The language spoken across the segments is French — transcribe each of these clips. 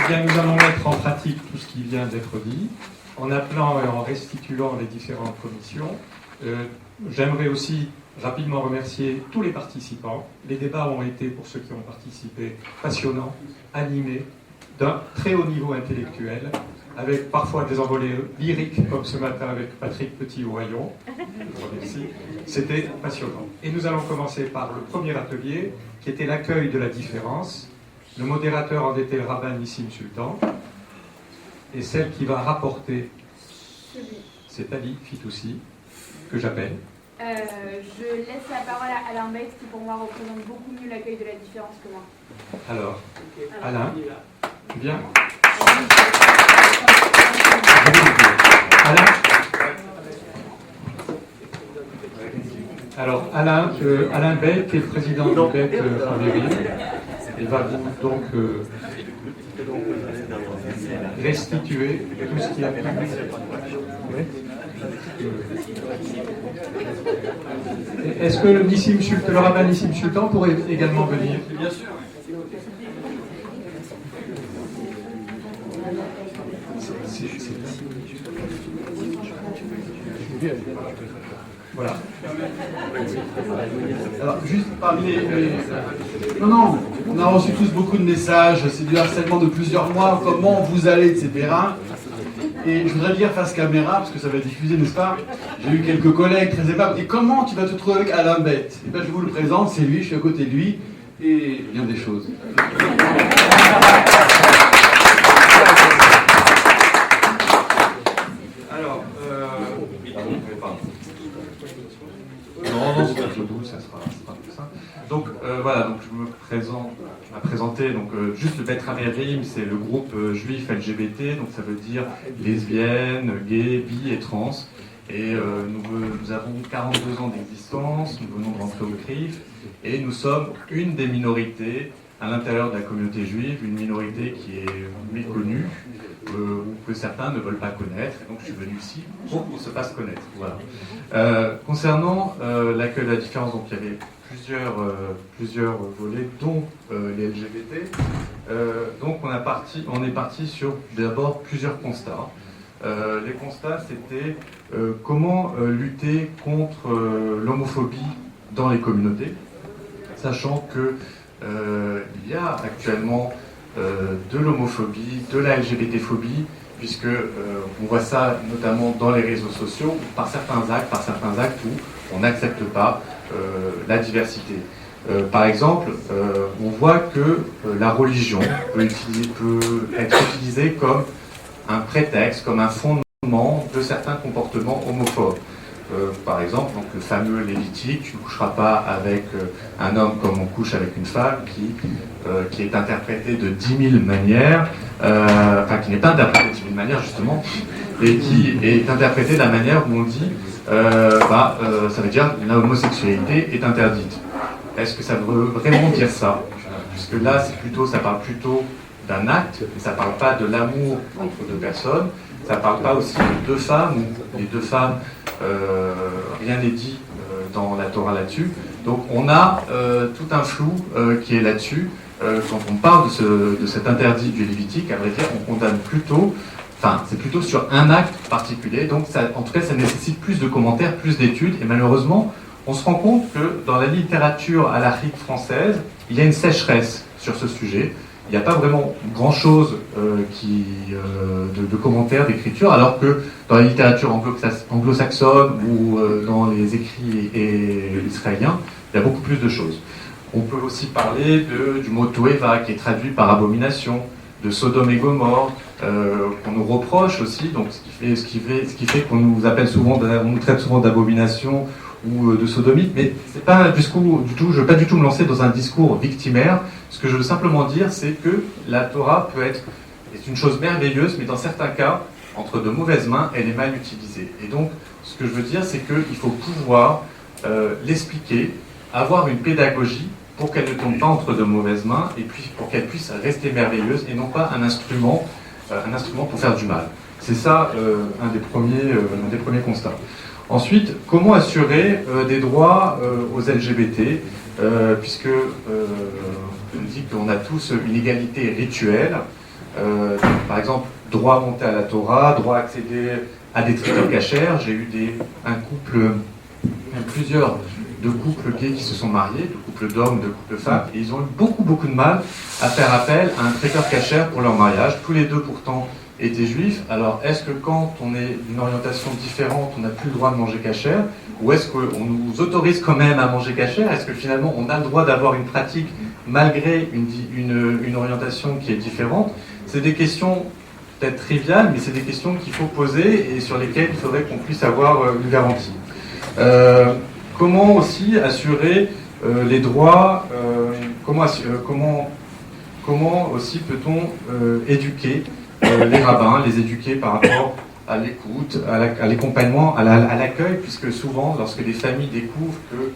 Eh bien, nous allons mettre en pratique tout ce qui vient d'être dit, en appelant et en restituant les différentes commissions. J'aimerais aussi rapidement remercier tous les participants. Les débats ont été, pour ceux qui ont participé, passionnants, animés, d'un très haut niveau intellectuel, avec parfois des envolées lyriques, comme ce matin avec Patrick Petit-Oyon. Je vous remercie. C'était passionnant. Et nous allons commencer par le premier atelier, qui était l'accueil de la différence. Le modérateur en était le rabbin Nissim Sultan. Et celle qui va rapporter, c'est Ali Fitoussi, que j'appelle. Je laisse la parole à Alain Beit, qui pour moi représente beaucoup mieux l'accueil de la différence que moi. Alors, Alain, tu viens ? Alain ? Alors, Alain Beit, qui est le président du Beit Haverim, il va vous donc restituer tout ce qui a pu. Est-ce que le rabbin Nissim Sultan pourrait également venir? Bien sûr. Voilà. Alors, juste parmi les... Non, on a reçu tous beaucoup de messages, c'est du harcèlement de plusieurs mois, comment vous allez, etc. Et je voudrais dire face caméra, parce que ça va être diffusé, n'est-ce pas? J'ai eu quelques collègues très aimables. Et comment tu vas te trouver avec Alain Beit? Et bien, je vous le présente, c'est lui, je suis à côté de lui, et bien des choses. Alors, non, c'est un peu doux, ça sera plus simple. Donc voilà, donc je me présenter. Donc juste le Beit Haverim, c'est le groupe juif LGBT, donc ça veut dire lesbiennes, gays, bi et trans. Et nous avons 42 ans d'existence, nous venons de rentrer au CRIF, et nous sommes une des minorités à l'intérieur de la communauté juive, une minorité qui est méconnue, ou que certains ne veulent pas connaître, et donc je suis venu ici pour qu'on se fasse connaître. Voilà. Concernant l'accueil de la différence, donc il y avait plusieurs volets, dont les LGBT. Donc on est parti sur d'abord plusieurs constats. Les constats, c'était comment lutter contre l'homophobie dans les communautés, sachant que il y a actuellement de l'homophobie, de la LGBT-phobie, puisque on voit ça notamment dans les réseaux sociaux, par certains actes où on n'accepte pas la diversité. Par exemple, on voit que la religion peut être utilisée comme un prétexte, comme un fondement de certains comportements homophobes. Par exemple, donc, le fameux Lévitique, tu ne coucheras pas avec un homme comme on couche avec une femme, qui est interprété de 10 000 manières, qui n'est pas interprété de 10 000 manières justement, et qui est interprété de la manière où on dit ça veut dire que l'homosexualité est interdite. Est-ce que ça veut vraiment dire ça? Puisque là, ça parle plutôt d'un acte, mais ça ne parle pas de l'amour entre deux personnes, ça ne parle pas aussi de deux femmes, où les deux femmes, rien n'est dit dans la Torah là-dessus. Donc on a tout un flou qui est là-dessus. Quand on parle de cet interdit du Lévitique, à vrai dire, on condamne plutôt, c'est plutôt sur un acte particulier, donc en tout cas ça nécessite plus de commentaires, plus d'études, et malheureusement, on se rend compte que dans la littérature halachique française, il y a une sécheresse sur ce sujet. Il n'y a pas vraiment grand-chose de commentaires, d'écriture, alors que dans la littérature anglo-saxonne ou dans les écrits israéliens, il y a beaucoup plus de choses. On peut aussi parler du mot Toeva, qui est traduit par abomination, de Sodome et Gomorrhe, qu'on nous reproche aussi, donc ce qui fait qu'on nous appelle souvent, on nous traite souvent d'abomination ou de sodomite, mais c'est pas un discours du tout, je ne veux pas du tout me lancer dans un discours victimaire. Ce que je veux simplement dire, c'est que la Torah est une chose merveilleuse, mais dans certains cas, entre de mauvaises mains, elle est mal utilisée. Et donc, ce que je veux dire, c'est qu'il faut pouvoir l'expliquer, avoir une pédagogie pour qu'elle ne tombe pas entre de mauvaises mains, et puis pour qu'elle puisse rester merveilleuse, et non pas un instrument pour faire du mal. C'est ça un des premiers constats. Ensuite, comment assurer des droits aux LGBT, puisque on dit qu'on a tous une égalité rituelle, Par exemple, droit à monter à la Torah, droit à accéder à des traités cachers. J'ai eu plusieurs de couples gays qui se sont mariés, de couples d'hommes, de couples de femmes, et ils ont eu beaucoup de mal à faire appel à un traiteur cachère pour leur mariage. Tous les deux pourtant étaient juifs. Alors est-ce que quand on est d'une orientation différente, on n'a plus le droit de manger cachère, ou est-ce qu'on nous autorise quand même à manger cachère? Est-ce que finalement on a le droit d'avoir une pratique malgré une orientation qui est différente? C'est des questions peut-être triviales, mais c'est des questions qu'il faut poser et sur lesquelles il faudrait qu'on puisse avoir une garantie. Comment aussi assurer les droits, comment aussi peut-on éduquer les rabbins, les éduquer par rapport à l'écoute, à l'accompagnement, à l'accueil, puisque souvent, lorsque les familles découvrent que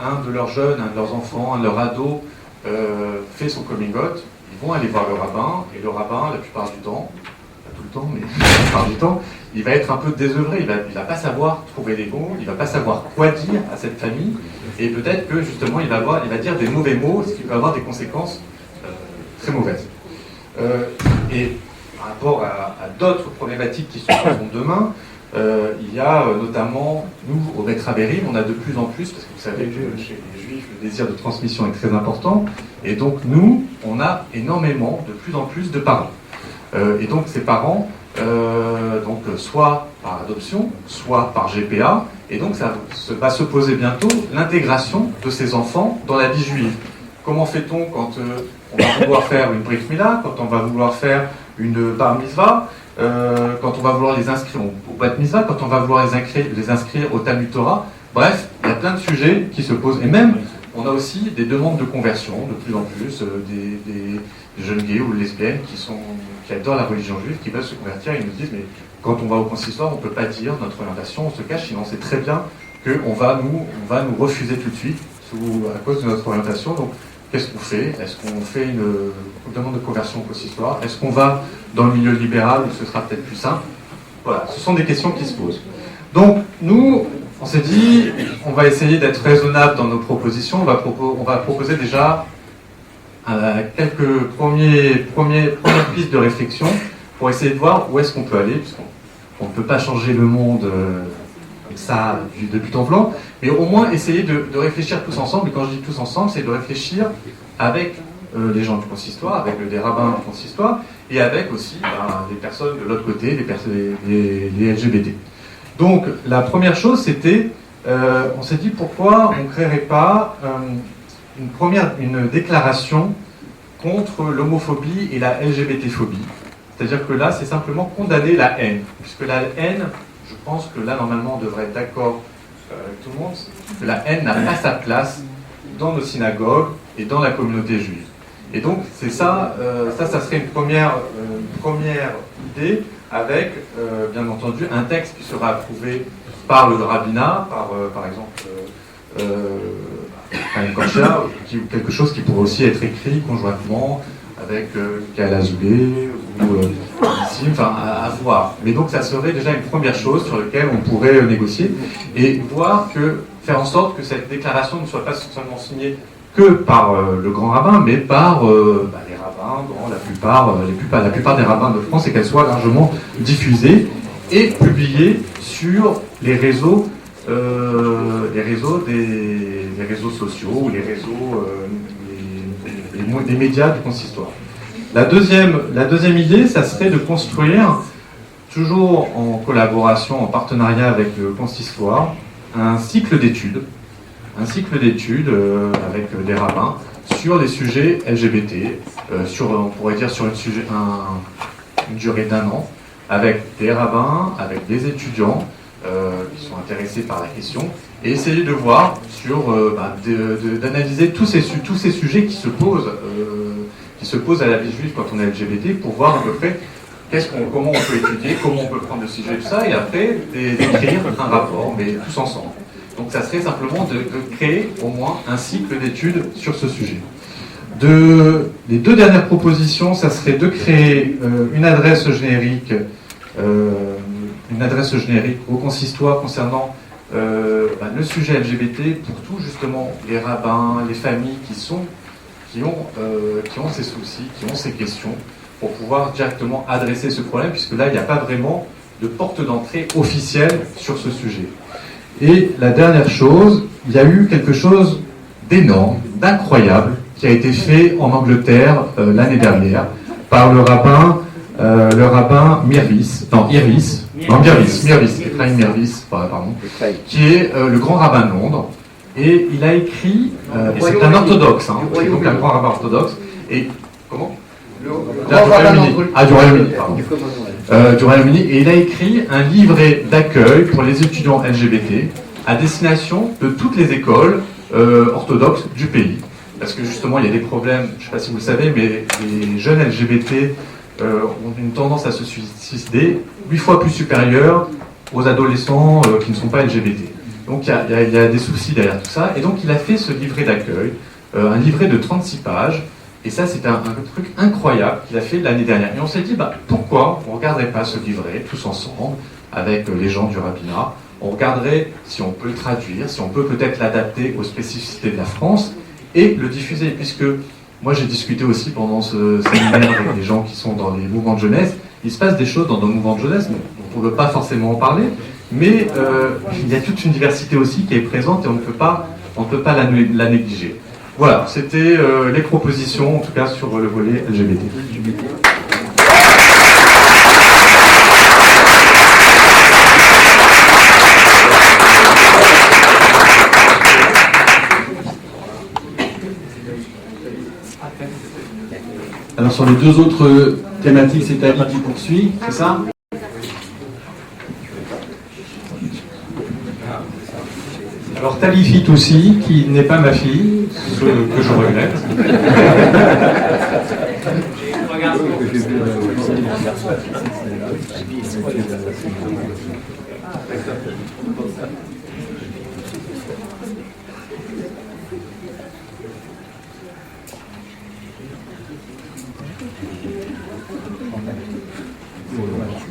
un de leurs jeunes, un de leurs enfants, un de leurs ados fait son coming out, ils vont aller voir le rabbin, et le rabbin, la plupart du temps, pas tout le temps, mais la plupart du temps, il va être un peu désœuvré, il va pas savoir trouver les mots, il va pas savoir quoi dire à cette famille, et peut-être que justement il va dire des mauvais mots, ce qui peut avoir des conséquences très mauvaises. Et par rapport à d'autres problématiques qui se poseront demain, il y a notamment, nous, au Beth Haverim, on a de plus en plus, parce que vous savez que chez les Juifs, le désir de transmission est très important, et donc nous, on a énormément, de plus en plus de parents. Et donc ces parents, soit par adoption, soit par GPA, et donc ça va se poser bientôt l'intégration de ces enfants dans la vie juive. Comment fait-on quand on va vouloir faire une brit milah, quand on va vouloir faire une bar mitzvah, quand on va vouloir les inscrire au bat mitzvah, quand on va vouloir les inscrire au Talmud Torah? Bref, il y a plein de sujets qui se posent, et même on a aussi des demandes de conversion, de plus en plus, des jeunes gays ou lesbiennes qui adorent la religion juive, qui veulent se convertir, et ils nous disent, mais quand on va au consistoire, on ne peut pas dire notre orientation, on se cache, sinon c'est très bien qu'on va nous refuser tout de suite à cause de notre orientation. Donc qu'est-ce qu'on fait? Est-ce qu'on fait une demande de conversion au consistoire? Est-ce qu'on va dans le milieu libéral où ce sera peut-être plus simple? Voilà, ce sont des questions qui se posent. Donc nous, on s'est dit, on va essayer d'être raisonnable dans nos propositions. On va proposer déjà quelques premières pistes de réflexion pour essayer de voir où est-ce qu'on peut aller, puisqu'on ne peut pas changer le monde comme ça de but en blanc, mais au moins essayer de réfléchir tous ensemble. Et quand je dis tous ensemble, c'est de réfléchir avec les gens du consistoire, avec des rabbins du consistoire, et avec aussi les personnes de l'autre côté, les LGBT. Donc la première chose, c'était, on s'est dit pourquoi on ne créerait pas une déclaration contre l'homophobie et la LGBT-phobie. C'est-à-dire que là, c'est simplement condamner la haine. Puisque la haine, je pense que là, normalement, on devrait être d'accord avec tout le monde, que la haine n'a pas sa place dans nos synagogues et dans la communauté juive. Et donc, c'est ça, ça serait une première idée avec, bien entendu, un texte qui sera approuvé par le rabbinat, par exemple, ou quelque chose qui pourrait aussi être écrit conjointement avec Michael Azoulay ou ici, enfin à voir. Mais donc ça serait déjà une première chose sur laquelle on pourrait négocier et faire en sorte que cette déclaration ne soit pas seulement signée que par le grand rabbin, mais par les rabbins dans la plupart des rabbins de France, et qu'elle soit largement diffusée et publiée sur les réseaux sociaux ou les réseaux des médias du consistoire. La deuxième idée, ça serait de construire, toujours en collaboration, en partenariat avec le consistoire, un cycle d'études avec des rabbins sur les sujets LGBT, on pourrait dire sur une durée d'1 an, avec des rabbins, avec des étudiants qui sont intéressés par la question, et essayer de voir d'analyser tous ces sujets qui se posent à la vie juive quand on est LGBT, pour voir à peu près comment on peut étudier, comment on peut prendre le sujet de ça, et après d'écrire un rapport, mais tous ensemble. Donc ça serait simplement de créer au moins un cycle d'études sur ce sujet. Les 2 dernières propositions, ça serait de créer une adresse générique au consistoire concernant le sujet LGBT pour tous justement les rabbins, les familles qui ont ces soucis, qui ont ces questions, pour pouvoir directement adresser ce problème, puisque là, il n'y a pas vraiment de porte d'entrée officielle sur ce sujet. Et la dernière chose, il y a eu quelque chose d'énorme, d'incroyable, qui a été fait en Angleterre l'année dernière par le rabbin Mirvis, Ephraim Mirvis, pardon, qui est le grand rabbin de Londres. Et il a écrit, et c'est un orthodoxe, c'est donc un grand rabbin orthodoxe, et comment du Royaume-Uni, pardon. Du Royaume-Uni, et il a écrit un livret d'accueil pour les étudiants LGBT à destination de toutes les écoles orthodoxes du pays. Parce que justement, il y a des problèmes, je ne sais pas si vous le savez, mais les jeunes LGBT ont une tendance à se suicider 8 fois plus supérieure aux adolescents qui ne sont pas LGBT. Donc il y a des soucis derrière tout ça. Et donc il a fait ce livret d'accueil, un livret de 36 pages. Et ça, c'est un truc incroyable qu'il a fait l'année dernière. Et on s'est dit, pourquoi on ne regarderait pas ce livret tous ensemble, avec les gens du rabbinat. On regarderait si on peut le traduire, si on peut peut-être l'adapter aux spécificités de la France et le diffuser. Puisque moi, j'ai discuté aussi pendant ce séminaire avec des gens qui sont dans les mouvements de jeunesse. Il se passe des choses dans nos mouvements de jeunesse dont on ne veut pas forcément en parler. Mais il y a toute une diversité aussi qui est présente et on ne peut pas la négliger. Voilà, c'était les propositions, en tout cas sur le volet LGBT. Alors sur les deux autres thématiques, c'est Ali qui poursuit, c'est ça ? Alors Talifit aussi, qui n'est pas ma fille, ce que je regrette.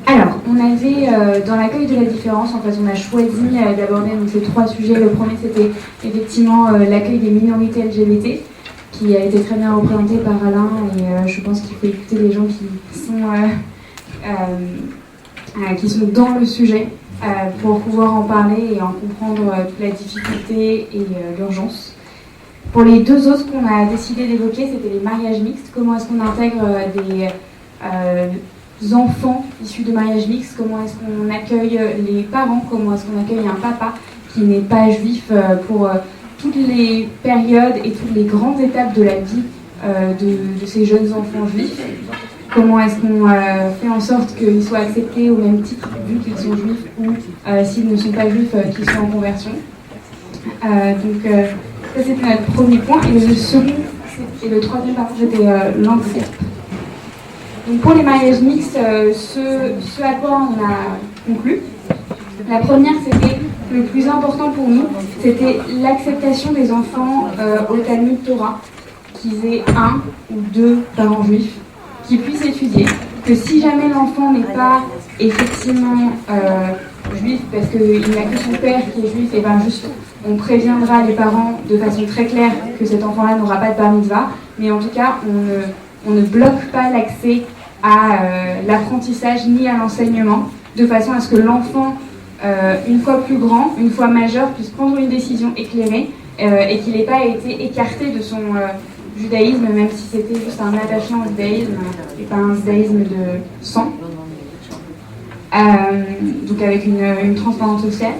Alors, on avait dans l'accueil de la différence, en fait, on a choisi d'aborder donc, ces trois sujets. Le premier, c'était effectivement l'accueil des minorités LGBT, qui a été très bien représenté par Alain, et je pense qu'il faut écouter les gens qui sont dans le sujet pour pouvoir en parler et en comprendre toute la difficulté et l'urgence. Pour les deux autres qu'on a décidé d'évoquer, c'était les mariages mixtes. Comment est-ce qu'on intègre des enfants issus de mariages mixtes, comment est-ce qu'on accueille les parents, comment est-ce qu'on accueille un papa qui n'est pas juif pour toutes les périodes et toutes les grandes étapes de la vie de ces jeunes enfants juifs. Comment est-ce qu'on fait en sorte qu'ils soient acceptés au même titre vu qu'ils sont juifs ou s'ils ne sont pas juifs qu'ils soient en conversion. Donc ça c'était notre premier point. Et le second et le troisième pardon, c'était l'handicap. Donc pour les mariages mixtes, ce à quoi on a conclu, la première c'était le plus important pour nous, c'était l'acceptation des enfants au Talmud Torah, qu'ils aient un ou deux parents juifs, qui puissent étudier, que si jamais l'enfant n'est pas effectivement juif, parce qu'il n'a que son père qui est juif, et bien juste on préviendra les parents de façon très claire que cet enfant-là n'aura pas de bar mitzvah, mais en tout cas on ne bloque pas l'accès à l'apprentissage ni à l'enseignement, de façon à ce que l'enfant, une fois plus grand, une fois majeur, puisse prendre une décision éclairée et qu'il n'ait pas été écarté de son judaïsme, même si c'était juste un attachement au judaïsme et pas un judaïsme de sang. Donc avec une transparence sociale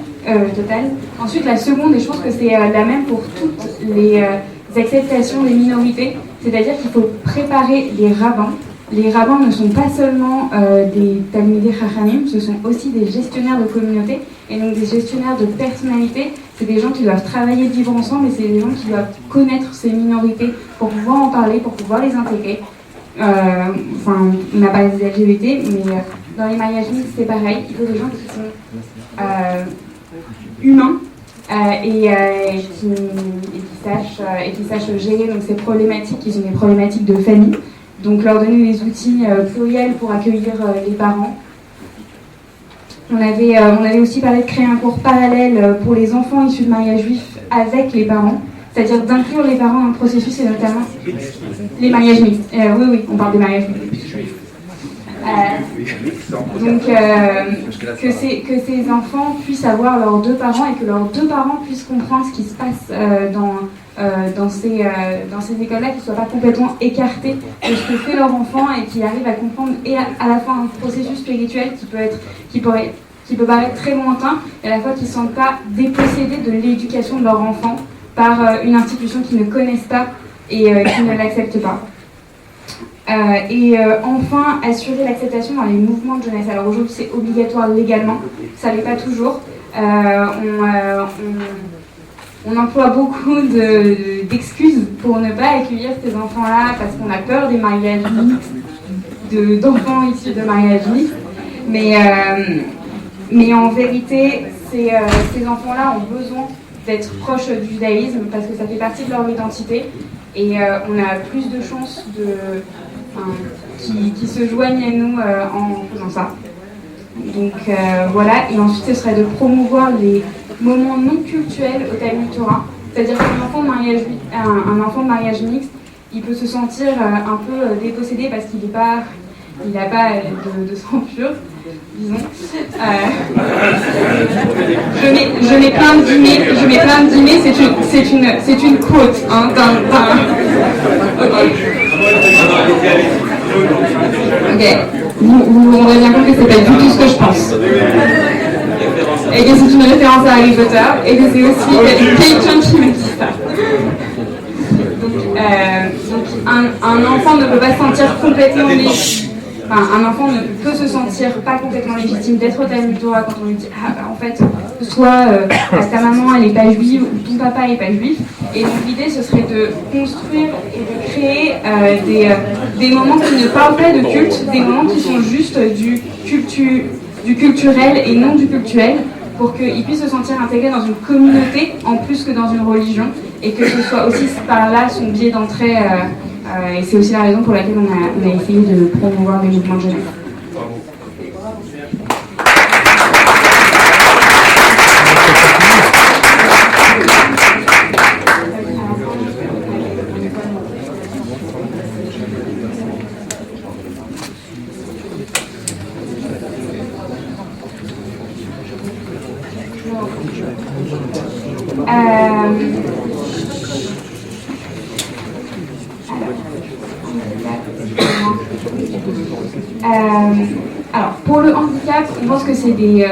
totale. Ensuite, la seconde, et je pense que c'est la même pour toutes les acceptations des minorités, c'est-à-dire qu'il faut préparer les rabbins. Les rabbins ne sont pas seulement des talmidei chachamim, ce sont aussi des gestionnaires de communauté, et donc des gestionnaires de personnalité. C'est des gens qui doivent travailler, vivre ensemble, et c'est des gens qui doivent connaître ces minorités pour pouvoir en parler, pour pouvoir les intégrer. On a parlé des LGBT, mais dans les mariages mixtes, c'est pareil. Il faut des gens qui sont humains et qui sachent gérer donc, ces problématiques, qui sont des problématiques de famille. Donc leur donner des outils pluriels pour accueillir les parents. On avait aussi parlé de créer un cours parallèle pour les enfants issus de mariage juif avec les parents, c'est-à-dire d'inclure les parents dans le processus et notamment les mariages mixtes. Oui, on parle des mariages mixtes. Donc que ces enfants puissent avoir leurs deux parents et que leurs deux parents puissent comprendre ce qui se passe dans ces écoles-là, qu'ils ne soient pas complètement écartés de ce que fait leur enfant et qu'ils arrivent à comprendre et à la fois un processus spirituel qui peut paraître très lointain et à la fois qu'ils ne se sentent pas dépossédés de l'éducation de leur enfant par une institution qu'ils ne connaissent pas et qui ne l'accepte pas. Enfin, assurer l'acceptation dans les mouvements de jeunesse. Alors aujourd'hui, c'est obligatoire légalement, ça ne l'est pas toujours. On emploie beaucoup d'excuses pour ne pas accueillir ces enfants-là parce qu'on a peur des mariages mixtes, d'enfants issus de mariages mixtes. Mais en vérité, ces enfants-là ont besoin d'être proches du judaïsme parce que ça fait partie de leur identité et on a plus de chances qui se joignent à nous en faisant ça. Donc voilà, et ensuite ce serait de promouvoir les moments non cultuels au Talmud Torah, c'est-à-dire qu'un enfant de mariage mixte, il peut se sentir un peu dépossédé parce qu'il n'a pas de sang pur, disons. Je mets plein de guillemets, c'est une quote hein, Ok. Vous vous rendrez bien compte que c'est pas du tout ce que je pense. Et que c'est une référence à Harry Potter et que c'est aussi quelqu'un qui m'a dit ça. Donc un enfant ne peut pas se sentir complètement légitime. Un enfant ne peut se sentir pas complètement légitime d'être au Talmud Torah quand on lui dit en fait, soit ta maman elle est pas juive ou ton papa est pas juif. Et donc l'idée ce serait de construire et de créer des moments qui ne parlent pas de culte, des moments qui sont juste du culturel et non du cultuel, pour qu'ils puissent se sentir intégrés dans une communauté en plus que dans une religion, et que ce soit aussi par là son biais d'entrée. Et c'est aussi la raison pour laquelle on a essayé de promouvoir les mouvements de jeunesse. Alors, pour le handicap, on pense que c'est des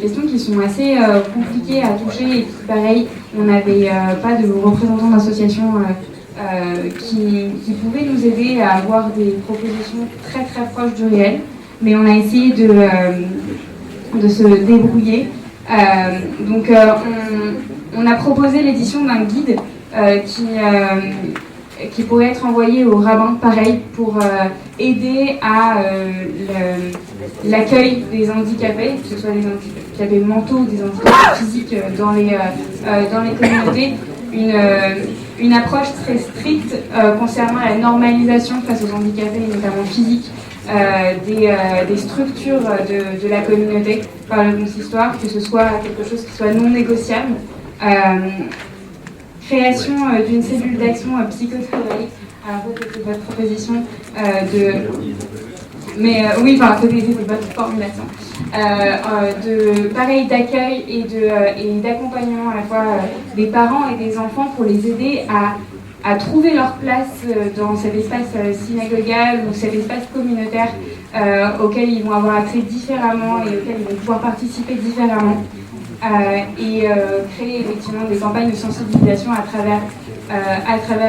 questions qui sont assez compliquées à toucher et qui, pareil, on n'avait pas de représentants d'associations qui pouvaient nous aider à avoir des propositions très très proches du réel, mais on a essayé de se débrouiller. Donc, on a proposé l'édition d'un guide qui pourrait être envoyé aux rabbins, pareil, pour aider à l'accueil des handicapés, que ce soit des handicapés mentaux ou des handicapés physiques dans les communautés, une approche très stricte concernant la normalisation face aux handicapés, notamment physiques, des structures de la communauté par le consistoire, que ce soit quelque chose qui soit non négociable. Création d'une cellule d'action psychotraumatique. Alors, c'était votre proposition Mais oui, enfin, c'était votre formulation. Pareil, d'accueil et d'accompagnement à la fois des parents et des enfants pour les aider à trouver leur place dans cet espace synagogal ou cet espace communautaire auquel ils vont avoir accès différemment et auquel ils vont pouvoir participer différemment. Et créer effectivement des campagnes de sensibilisation à travers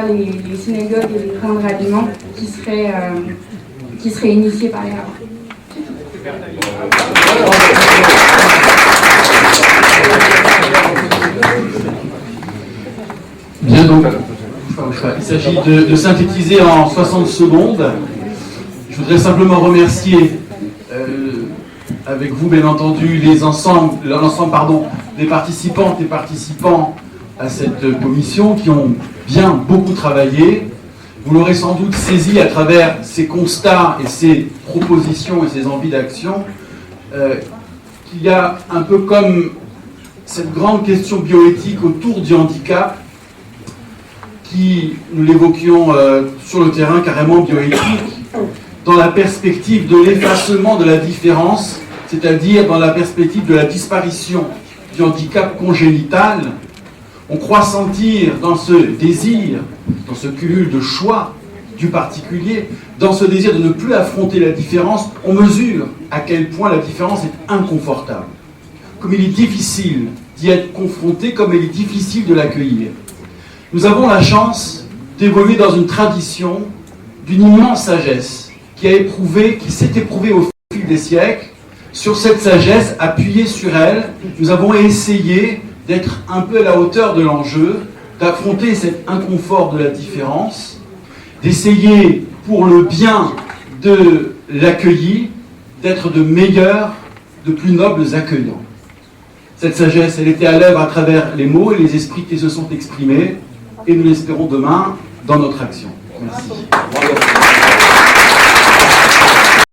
les synagogues et les camps de ralliement qui seraient initiés par les rabbins. Bien, donc, il s'agit de synthétiser en 60 secondes. Je voudrais simplement remercier avec vous, bien entendu, l'ensemble des participantes et participants à cette commission qui ont bien beaucoup travaillé. Vous l'aurez sans doute saisi à travers ces constats et ces propositions et ces envies d'action qu'il y a un peu comme cette grande question bioéthique autour du handicap qui, nous l'évoquions sur le terrain carrément bioéthique, dans la perspective de l'effacement de la différence, c'est-à-dire dans la perspective de la disparition du handicap congénital. On croit sentir dans ce désir, dans ce cumul de choix du particulier, dans ce désir de ne plus affronter la différence, on mesure à quel point la différence est inconfortable. Comme il est difficile d'y être confronté, comme il est difficile de l'accueillir. Nous avons la chance d'évoluer dans une tradition d'une immense sagesse qui s'est éprouvée au fil des siècles. Sur cette sagesse, appuyée sur elle, nous avons essayé d'être un peu à la hauteur de l'enjeu, d'affronter cet inconfort de la différence, d'essayer pour le bien de l'accueilli, d'être de meilleurs, de plus nobles accueillants. Cette sagesse, elle était à l'œuvre à travers les mots et les esprits qui se sont exprimés, et nous l'espérons demain dans notre action. Merci.